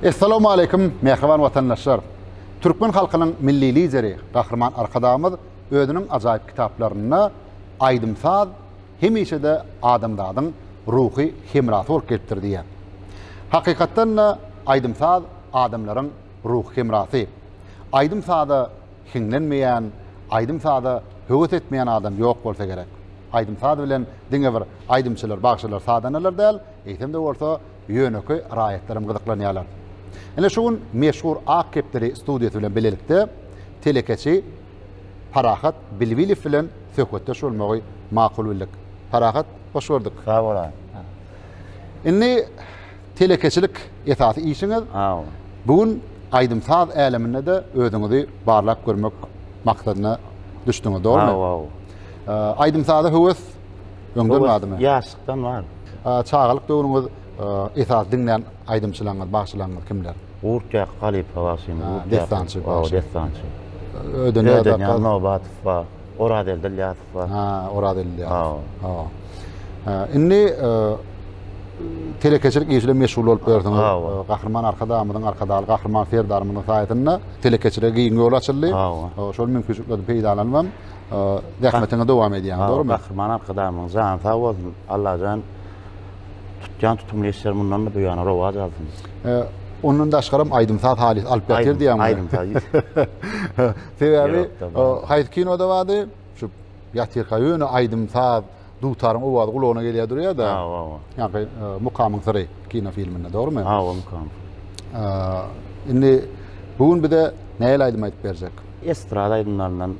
Assalamu alaykum mehriban vatandaşlar. Türkmen halkının milli lideri Kahraman Arkadamız özünün ajaýyp kitaplarını aýdymsaz hemişe de adamdadyň ruhy hemrasy bolup gelipdir. Hakykatdan da aýdymsaz adamlaryň ruhy hemrasy. Aýdymsazda hiňlenmeýän, aýdymsazda höwet etmeýän adam ýok bolsa gerek. Aýdymsaz bilen diňe bir aýdymçylar, bagşylar sadanalar däl, eýtemde bolsa ýönöki raýatlarym gyzyklanýarlar. Ene şuň meşhur ak kepleri studiýasy bilen bilelikde telekeçi Parahat Bilbilev bilen söhbetde şolmagy makul bildik. Parahat, hoş gördük. Sağ bolan. Inni telekeçilik esasy işiňiz. Bugün aýdymsaz äleminde de özüňizi barlap görmek maksadyna düşdüňiz, dogrymy? Aýdymsazda höwes öňdenmädimi? Ýaşykdan bar. Çağalyk döwrüňiz esas dinlen aýdymçylaryňyz, bagşylaryňyz kimler? Urtjak Halipa wasymy. Destançy. Destançy. Ödünýä Nobatov bar. Oradel Dilyatov bar. Oradel Dilyatov. Inni telekeçilik işiyle meşgul bolup berdiňiz. Kahraman Arkadamyň arkadaly Kahraman Ferdarmyň saýatyna telekeçilige giň ýol açyldy. Şol mümkinçilikleri peýdalanmam. Rahmetiňe dowam edýän, dogrymy? Kahraman Arkadamyň zan sag bolsun. Allahan tutjan tutumly işler mundan da bu ýana rowaj aldyň. Onun daşgaram aýdymsaz halis alyp ýatyr diýýär. Aýdymsaz. Sebebi haýt kinoda bardy. Şu ýatyr kaýyny aýdymsaz dutaryň owazy gulagyna gelýär durýar da. Ýa-ni Mukamyň syry kino filminde, dogrymy? Mukam. Indi bugün bir de näle aýdym aýdyp berjek? Estrada aýdymlaryndan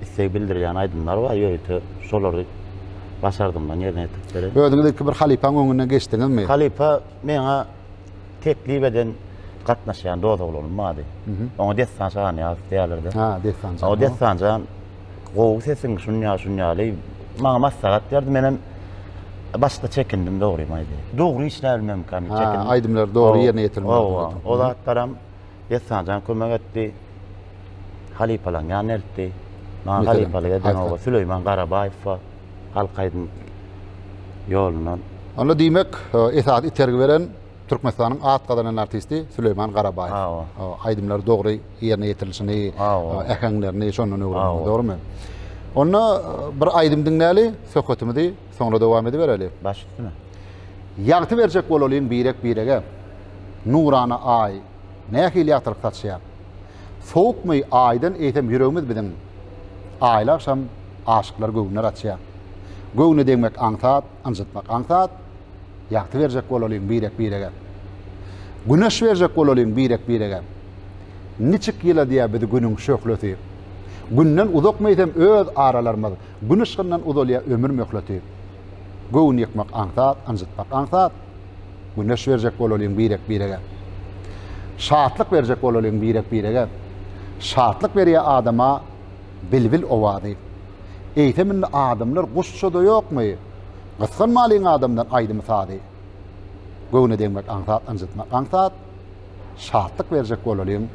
istek bildirýän aýdymlar bar, ýöýte şolary başardymdan ýerine ýetipdir. Özüňizdeki bir halipaň öňünden geçdiňizmi? Halipa meňe teklip eden gatnaşýan doza bolmady. Oňa destançan ýazypdyrlardy. Destançan. O destançan gowy sesiň şunňa-şunňaly maňa maslahat berdi. Menem başda çekindim, dogry maýdy. Dogry işler bilmem kam çekindim. Aýdymlar dogry ýerine ýetirilmedi. O zatlaram destançan kömek etdi. Halipalan ýaneltdi. Maňa halipalyga denowa Süleyman Garabaýew halkaýdym ýolundan. Onda diýmek esas itergi beren Türkmenistanyň at gadanan artisti Süleyman Garabaýew. Aýdymlar dogry ýerine ýetirilişini, ähäňlerini şondan öwrendik, dogrymy? Onda bir aýdym dinläli, söhbetimizi soňra dowam edip bereli. Başlypdymy? Ýagty berjek bolalym birege. Nurana aý, nähili ýatryk tatşýar. Soğukmy aýdan eýtem ýüregimiz bilen aýlar şam aşyklar göwnler atýar. Gowne demek aňsat, anjytmak aňsat. Ýagty berjek bolalym birege. Güneş berjek bolalym birege. Niçik ýyla diýär bizi günüň şöhleti. Günden uzakmaýdym öz aralarymyz. Güneşinden uzalýa ömür möhleti. Gowun ýekmek aňsat, anjytmak aňsat. Güneş berjek bolalym birege. Şatlyk berjek bolalym birege. Şatlyk berýär adama bilbil owazy. Eýteminde adamlar guşçada ýokmy? Gysganmalyň adamdan aýdymsady. Gowne demek aňsat, anjytmak aňsat. Şatlyk berjek bolalym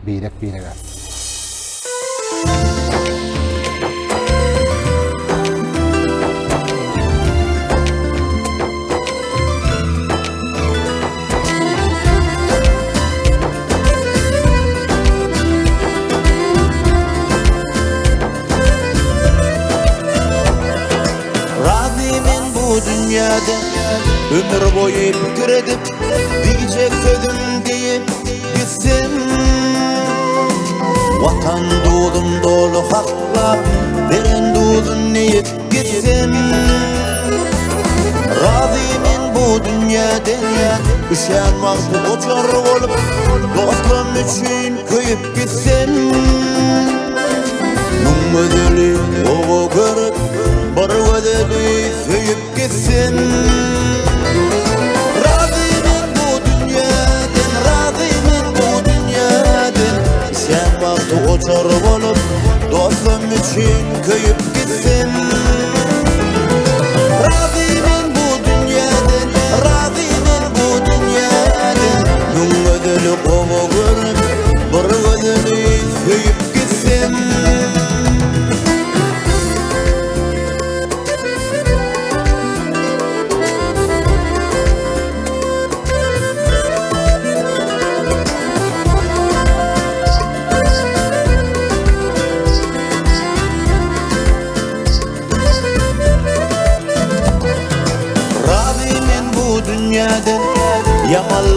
birege. Ömür boyu giredip diyecek sözüm deyip gitsin. Vatan doğdum dolu hakla veren doğdun neyip gitsin. Razıyım bu dünyadan üşen vakti uçar olup dostum için köyüp gitsin. Numudeli oğu görüp barvadeli söyüp gitsin. Uçar olup dostum için köyüp gitsin. Razıyım bu dünyadan, razıyım bu dünyadan. Gün ödülü kovu görüp bir ödülü söyüp gitsin.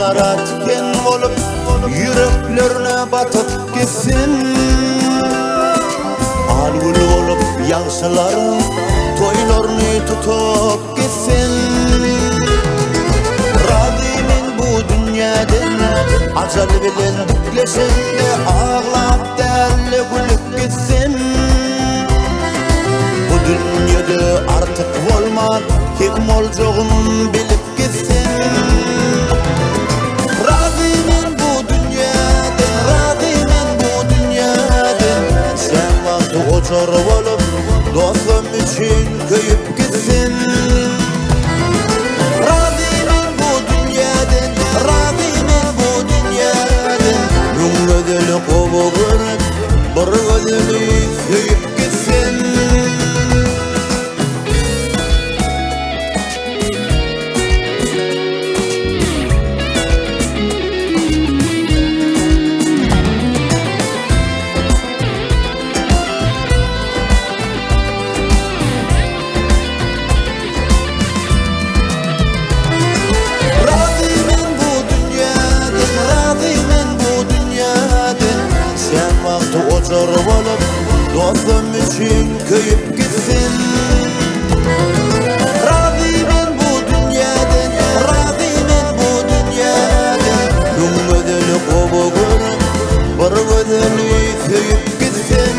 Onlara tiken olup yüreklerine batıp gitsin. Algul olup yağsaların toylarını tutup gitsin. Razıyım bu dünyadan acal bilen büklesin de ağlap derle gülüp gitsin. Bu dünyada artık olmaz kim olacağını bilip gitsin. Razıyım bu dünyadan, razıyım bu dünyadan. Sen vakti ocar olup dostum için köyüp gitsin. Razıyım bu dünyadan, razıyım bu dünyadan. Gün ödülü kovu görüp bir ödülü köyüp gitsin. Ocar olup dostum için köyüp gitsin. Razıyım bu dünyadan, razıyım bu dünyadan. Gün ödülü kovu görüp bir ödülü köyüp gitsin.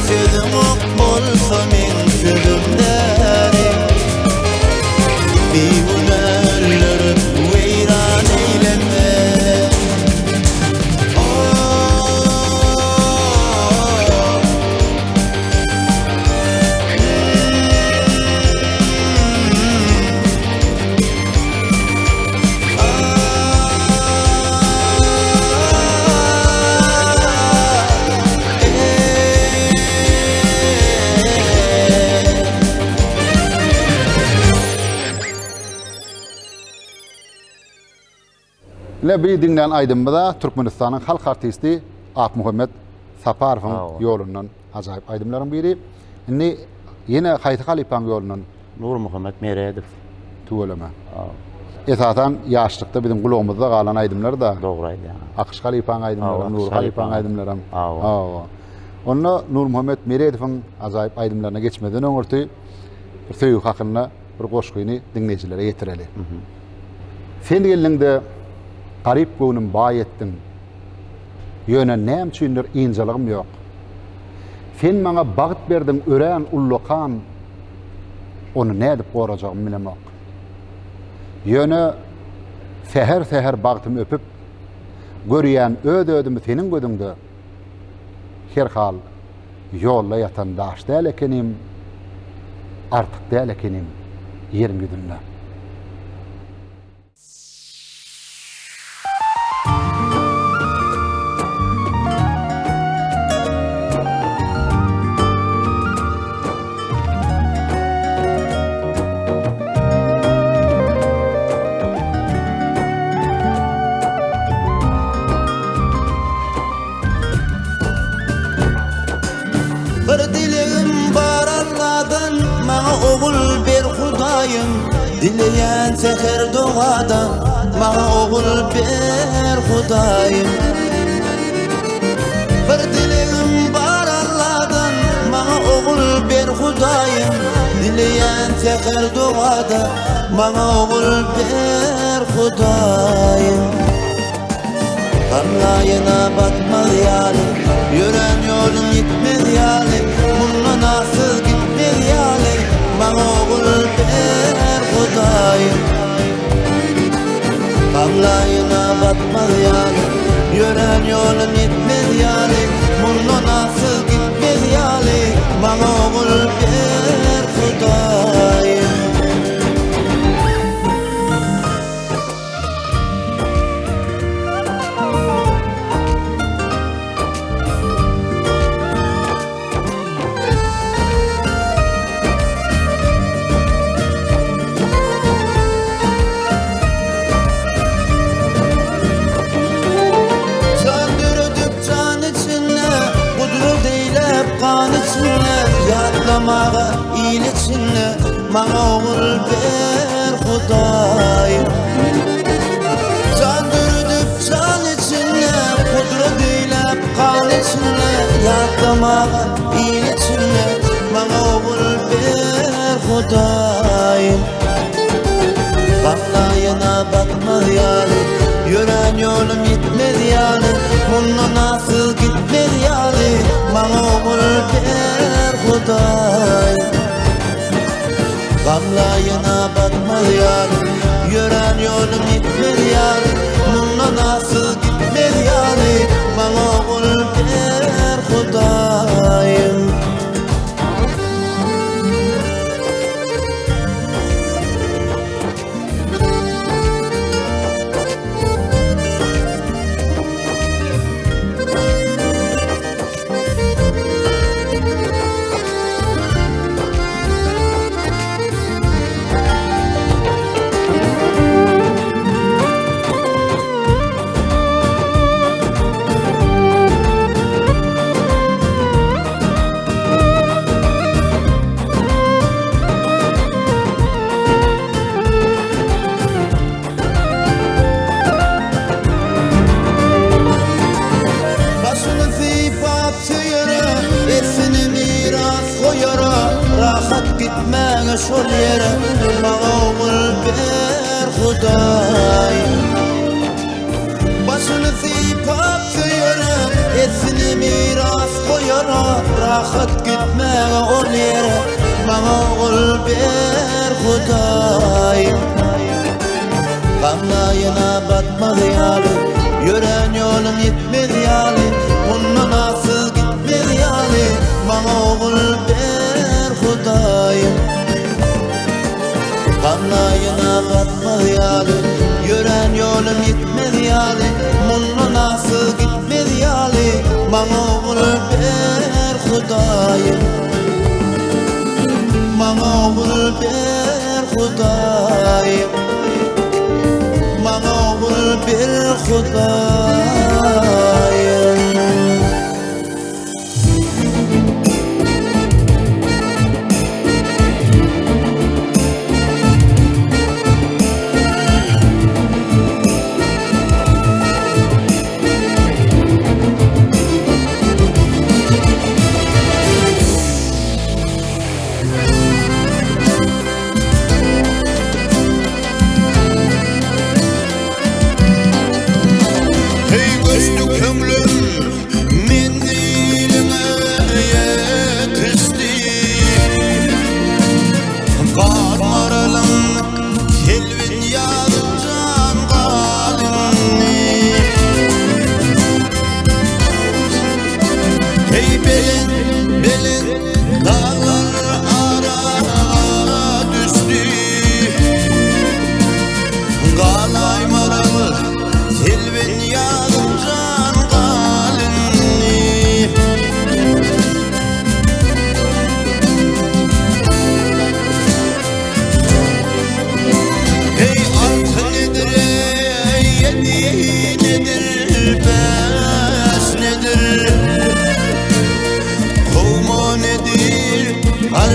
To the Biyularlarım veyran eyleme. Le bir dinlen aydımda Türkmenistan'ın halk artisti Ak Muhammed Saparov'un yolundan acayip aydımların biri. Inni yine Hayta Kalipan yolundan Nur Muhammed Meredov. tuğulama. Esasen yaşlıkta bizim kulağımızda kalan aydımlar da Doğruydu yani. Akış Kalipan aydımları, Nur Kalipan aydımları. Awa. Onu Nur Muhammed Meredov'un acayip aydımlarına geçmeden öňürti bir söýüş hakynda bir goşgyny dinleýijilere ýetireli. Sen gelinde garip göwnüm baý etdiň. Ýöne näme üçindir ýynjalygym ýok. Sen maňa bagyt berdiň, ören ullukan. Onu nädip gorajagym bilemok. Ýöne seher bagtymy öpüp görýän ödödümi senin gödüňde. Her hal ýolda ýatan daş däl ekenim, artyk däl ekenim ýerim güdünde. Bir dilim bar Allah'dan, maňa ogul ber Hudaýym. Dileýän seher dogadan, maňa ogul ber Hudaýym. Bir dilim bar Allah'dan, maňa ogul ber Hudaýym. Dileýän seher dogadan, maňa ogul ber Hudaýym. Anlayına batmaz yani, yören yolun gitmez yani. Bundan nasıl gitmez yani, bana oğul ver Hudaýym. Anlayına batmaz yani, yören yolun gitmez yani. Bundan nasıl gitmez yani, bana oğul ver Hudaýym. Yatlamağa iyiliçinle maňa ogul ber Hudaýym. Söndürdüp can içinle kudret eylep kan içinle. Yatlamağa iyiliçinle maňa ogul ber Hudaýym. Baklayına bakmaz yani, yören yolum gitmez yani. Bundan nasıl gitmez yani, maňa ogul ber Hudaýym. Baklayına bakmaz yani, yören yolum gitmez yani. Bundan nasıl gitmez yani, maňa ogul ber Hudaýym. Gitmeğe şol yere, maňa ogul ber Hudaýym. Başyny sypap söýere, esini miras koýara. Rahat gitmeğe ol yere, maňa ogul ber Hudaýym. Hudayım Gamlayına batmadı yâli Yören yolum yetmedi yâli Bundan nasıl gitmedi yâli Bana oğul ver Hudayım Gamlayına batmadı yâli Yören yolum yetmedi yâli Bundan nasıl gitmedi yâli Bana oğul ver Hudayım Bana oğul ver Hudayım Bana oğul ver Hudayım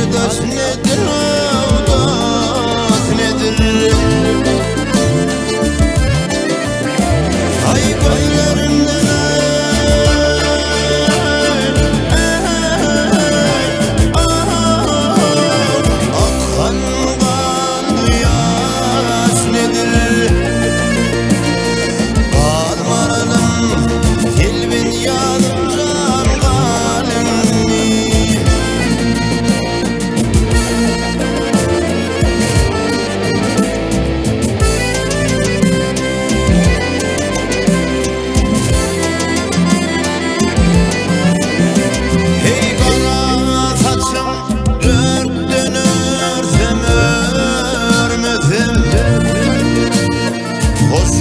Kardeş nedir, avdat nedir? Ay gözlerimden akan kan yaş nedir? Kalmaralım kelbin yadım can kalemi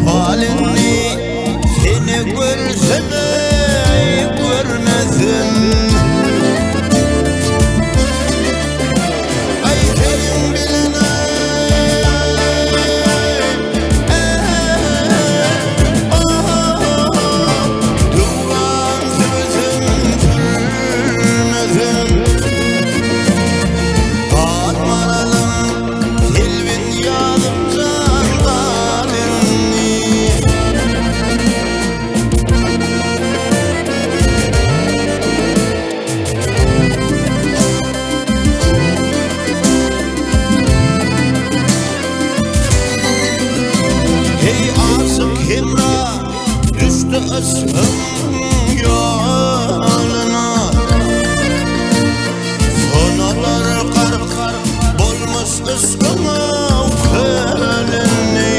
halini seni görsem görmezim Ay senin bilene duman sözüm sürmezim Armaralım kelvin yadım can Kimra düştü ısım yoluna Sonalar karp bolmuş ıskımı kölünü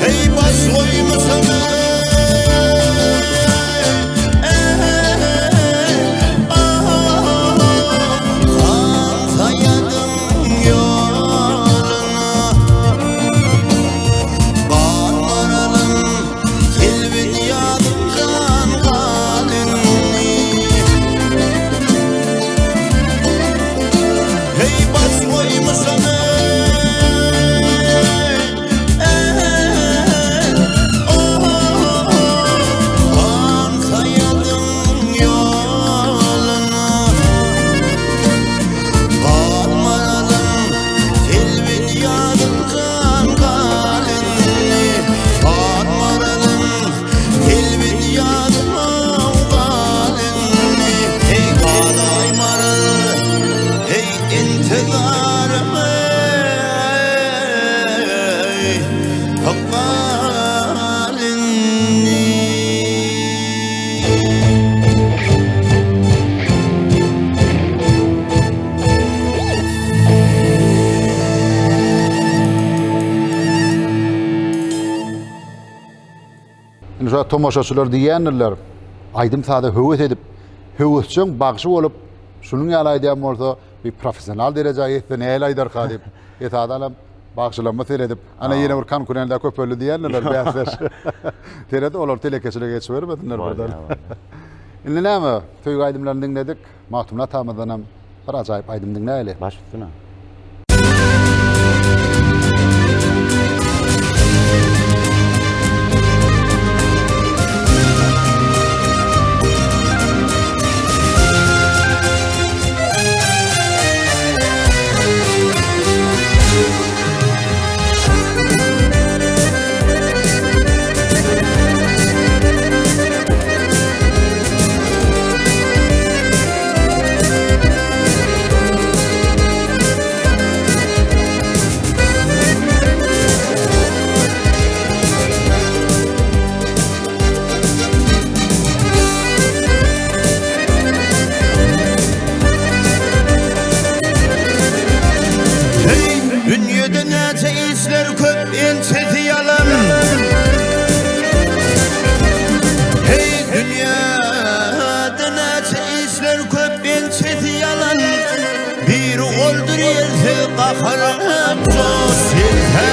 Hey baş koymuşum Bağırmalar Şo tomoşaçylar diýenler, aýdym sada höwet edip, höwetçiň bagşy bolup, şunuň ýaly aýdýan bolsa, bir professional derejäge ýetdi, näle aýdar kadip. Ýetadalam bagşylama seredip, ana ýene bir konkurentler köpölü diýenler bäsler. Terede olar telekeçile geçip bermediler burada. Indi näme? Töý aýdymlaryny diňledik. Mahtumla tamadanam bir ajaýyp aýdym diňläýeli. Baş üstüne. Dünyada näçe işler köp ençesi yalan. Hey dünyada näçe işler köp ençesi yalan. Bir oldur else qaharam sosiyete.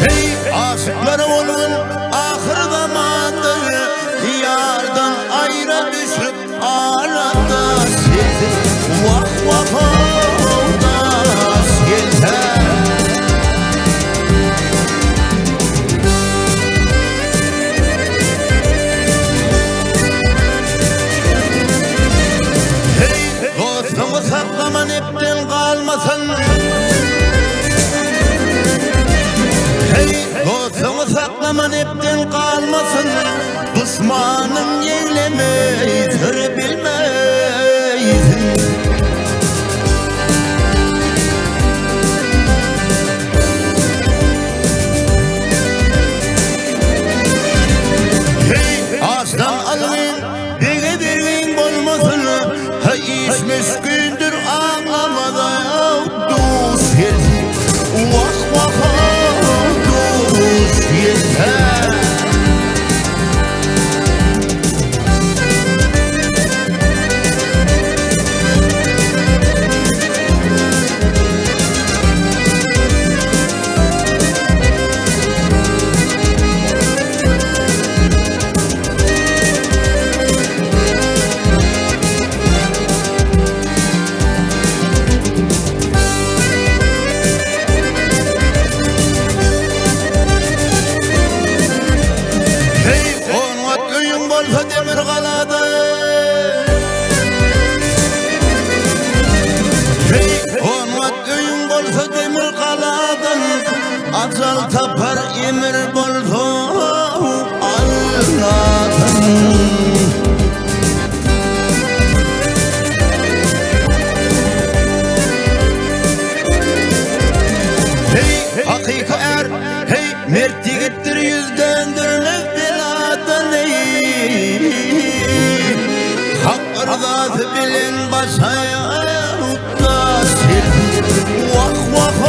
Hey aşıklar olun ahir zamandır. Yardan ayrı düşüp arada sizi vah vah olda yeter. Hey dostumu saklaman ipten kalmasın. Hey dostumu saklaman ipten kalmasın. Düşmanın yeylemeydir bilmeysin. Hey aslan alın biri birin bolmasın. Hey iş müşkündür ağlamada dus yeter. Vah vah dus yeter. Acal tapar emir bolso Allah'tan. Hey hakika er, hey mertliktir yüzdendir mevdiladan ey. Hak rızası bilen başaya uttasir. Vah vah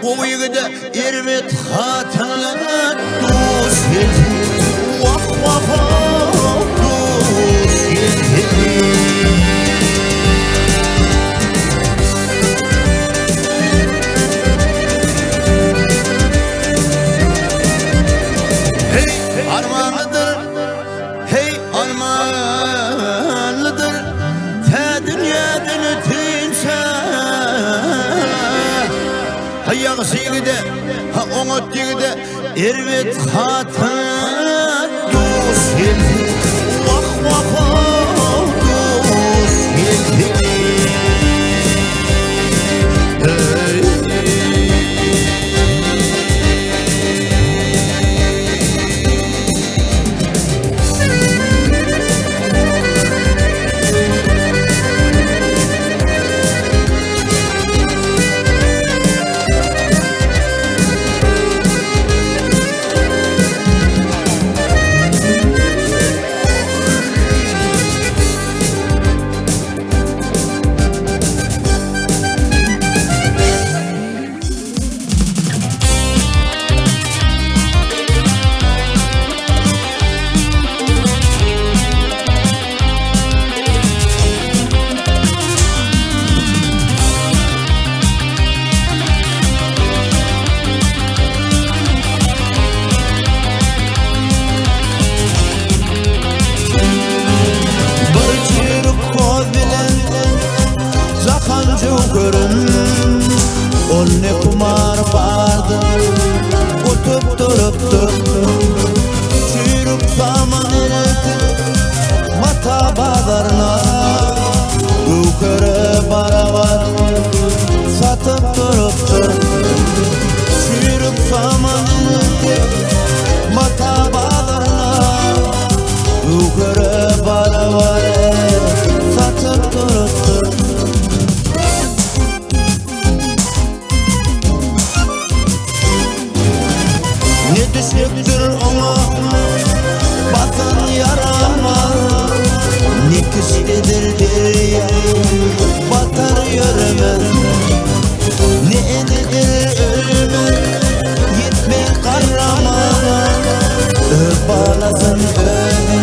qo'ygida ermet xatınlar do'st yedi vah vah do'st yedi armanlıdır, hey armanlıdır ta dünyadan ötünse ha yağsı yigide, ha oňat yigide ermet hatın dost yedi vah vah dost yedi Onne kumar vardı Utup duruptu Çürük zaman erdi Mata bağlarına Yukarı baravar Satıp duruptu Çürük zaman erdi Mata bağlarına Yukarı baravar Satıp duruptu Düşüktür ona Batın yarama Ne kişidir derya Batar yörüme Ne edilir ölüme Gitme karama Balasın ödü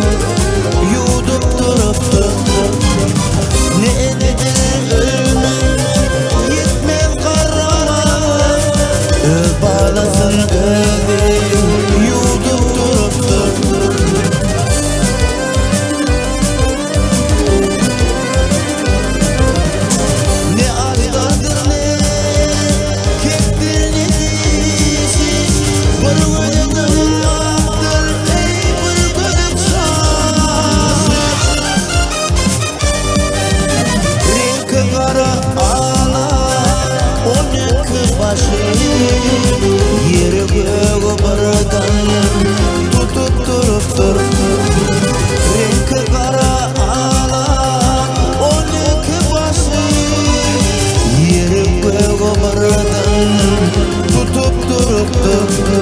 Yudup duruptu Ne edilir ölüme Gitme karama Balasın ödü Yeri göğü buradan tutup duruptur Renk kara ağla on iki başı Yeri göğü buradan tutup duruptur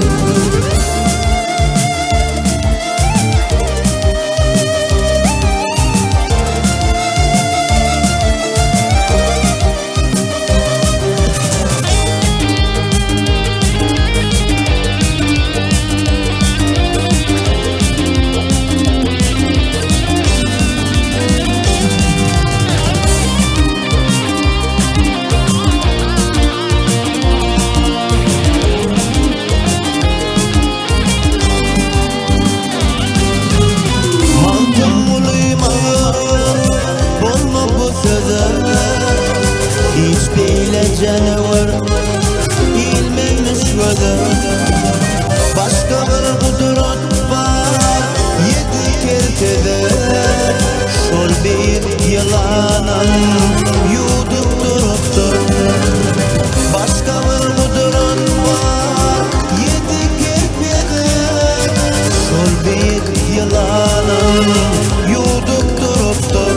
Canavar ilmemiş vada Başka bir kudret var Yedi kertede Şol bir yılanan Yudup duruptur Başka bir kudret var Yedi kertede Şol bir yılanan Yudup duruptur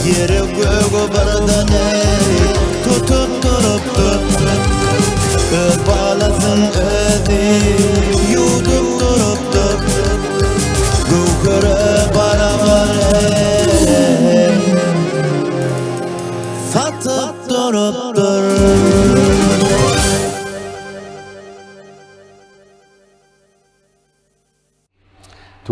Yeri göğü bardan tutup duruptu Balasın ödü yudup duruptu Gugurı baravar satıp duruptur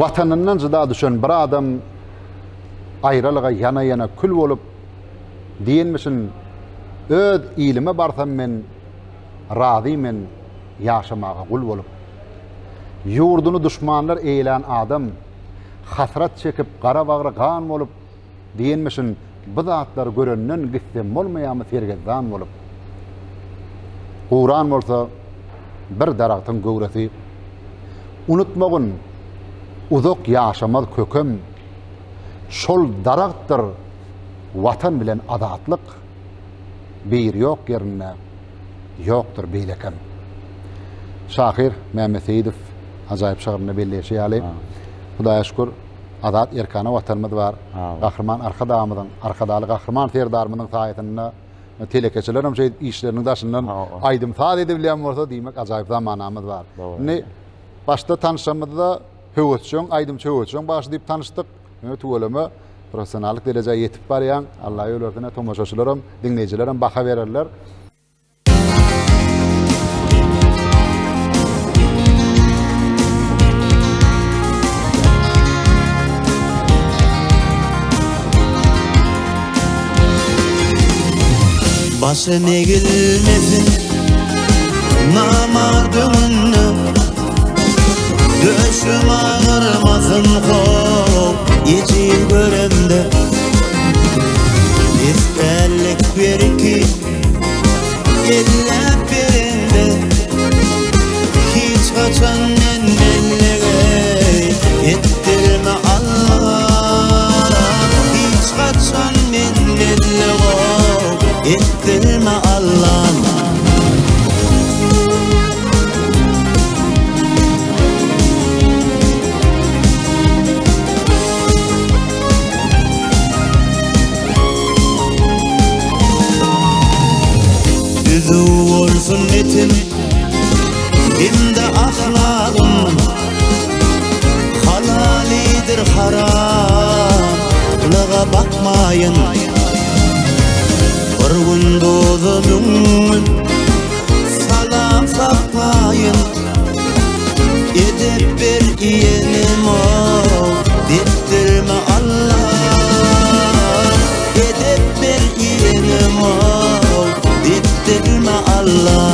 Watanından jyda düşen bir adam aýralyga yana kül bolup diýenmişin öz ilime barsam men razymen ýaşamaga gul bolup ýurduny düşmanlar eýlen adam hasrat çekip gara bagry gan bolup diýenmişin bu zatlar görenden gitsem bolmaýarmy sergezdan bolup Quran bolsa bir daragtyň göwresi unutmagyn uzak ýaşamaz kökem şol daragtyr watan bilen adatlyk bir ýok ýerine ýokdur beýleken. Şahir Mehmet Seyidov ajaýyp şagyryny belleşýärli. Hudaýa şükür adat erkana watanymyz bar. Gahrman arkadamyzyň, arkadaly gahrman terdarmynyň saýetinde telekeçilerim şey işlerinin daşından aýdym saat edebilýän bolsa diýmek ajaýyp zamanamyz bar. Ne başta tanışamyzda höwetçiň, aýdym höwetçiň başladyp tanışdyk. Tuwalama professionallyk derejeye ýetip barýan. Allah ýölerine tomoşaçylarym, dinleýijilerim baha bererler. Başım egilmesin namardığını, döşüm ağırmasın hop yecil göremde. İsterlik bir iki ellep birinde, hiç kaçan ellere ettirme Allah. Hiç kaçan ellere ettirme Allah'ım. Düzü olsun etim, dimde ahlakım, halalidir haramlığa bakmayın. Bir gün dozumün salam saklayın, edip bir iyenim ol diptirme Allah. Edip bir iyenim ol diptirme Allah.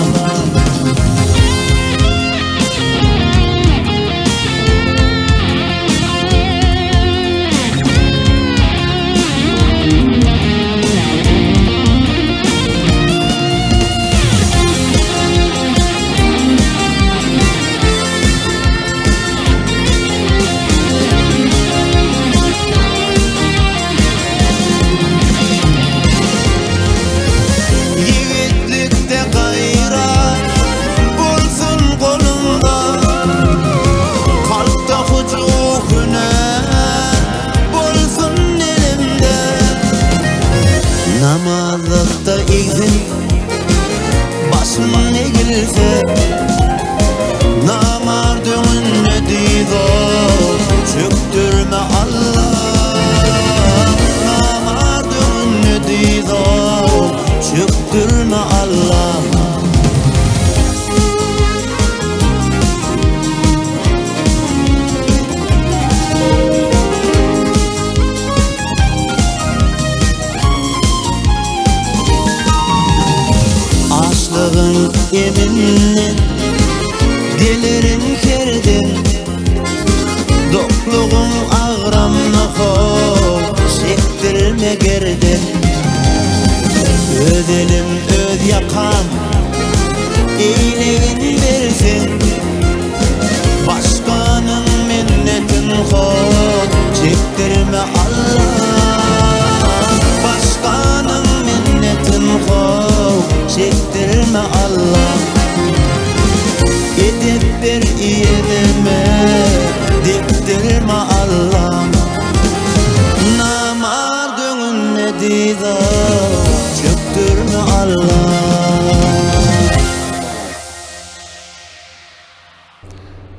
Namazlıkta izin başım egilse, namardığın ne dizo çöktürme Allah. Namardığın ne dizo çöktürme Allah. Açlığın eminle delirin kerdin, dokluğun ağramını hop çektirme gerdin. Öz elim öz yakam iyiliğin versin, başkanın minnetin hop çektirme Allah. Başkanın minnetin hop çektirme Allah. Edip bir iyenime diktirme Allah. Namardığın ne diza çöktürme Allah.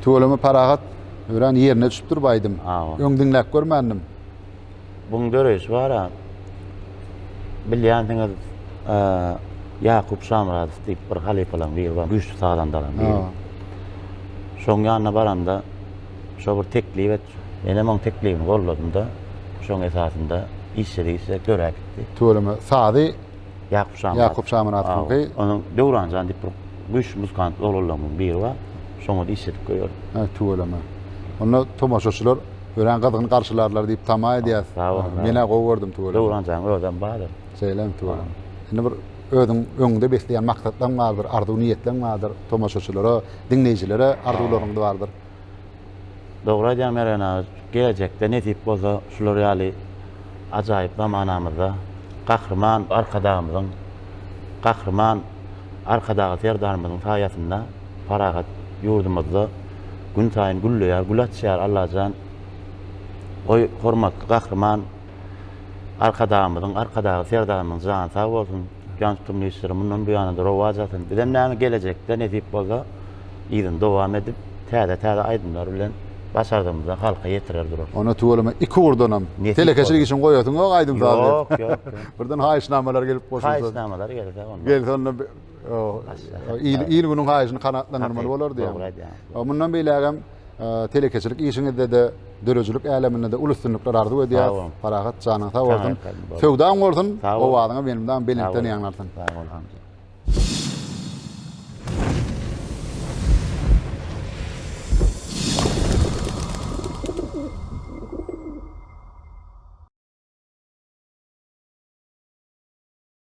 Tuwalama paragat ören ýerine düşüp durbaýdym. Öň dinläp görmändim. Buň döreş bar ha. Bilýändiňiz Yakup Şamradow diýip bir halifalan bir güýçlü sağlandalan bir. Şoň ýanyna baranda Şo bir teklif et. Menem oň teklifini golladym da, şoň esasında işleri görä gitdi. Tuğlama sadi Yakup Şamanat'ın ki onun Döwranjan diýip bir güç muskant olallamyň biri var. Şoňa da işledip goýar. tuğlama. Onu tomaşaçylar ören gadyny garşylarlar diýip tama edýär. Sağ ol. Mene gowurdum tuğlama. Döwranjan öden badyr. Seylem tuğlama. Indi bir ödüň öňünde besleýän maksatlaň bardyr, arzuw niýetleň bardyr. Tomaşaçylara, dinleýijilere arzuwlaryň bardyr. Dogry diýär merena gelecekde ne diýip bolsa şular ýaly ajaýyp zamanamyzda gahrman arkadamyzyň gahrman arkadagy serdarymyzyň saýasynda paragat ýurdumyzda gün saýyn güllýär, gülaçýar Allahan. Oy hormatly gahrman arkadagy serdarymyň jany sag bolsun. Ýançym işleri mundan bu ýana rowajatyn. Bilen näme gelecekde ne diýip bolsa ýygyň dowam edip täze aýdymlar bilen başardığımızda halka yetirer durur. Ona tuğlama iki vurdunam. Netik Telekeçilik için koyuyordun o aydım tabi. Yok. Buradan haýyşnamalar gelip koşulsa. Haýyşnamalar geldi onda. Gel sonra il günün haýyşyny kanatlanyrmaly bolar diýär. Doğru diýär. Mundan beýlegem telekeçilik işiňizde de dörejlik äleminde de ulustunluklar arzuw edýär. Paragat janyň sag bolsun. Sowdaň bolsun. O wadyňa benimden belimden ýaňlarsyn. Sağ ol.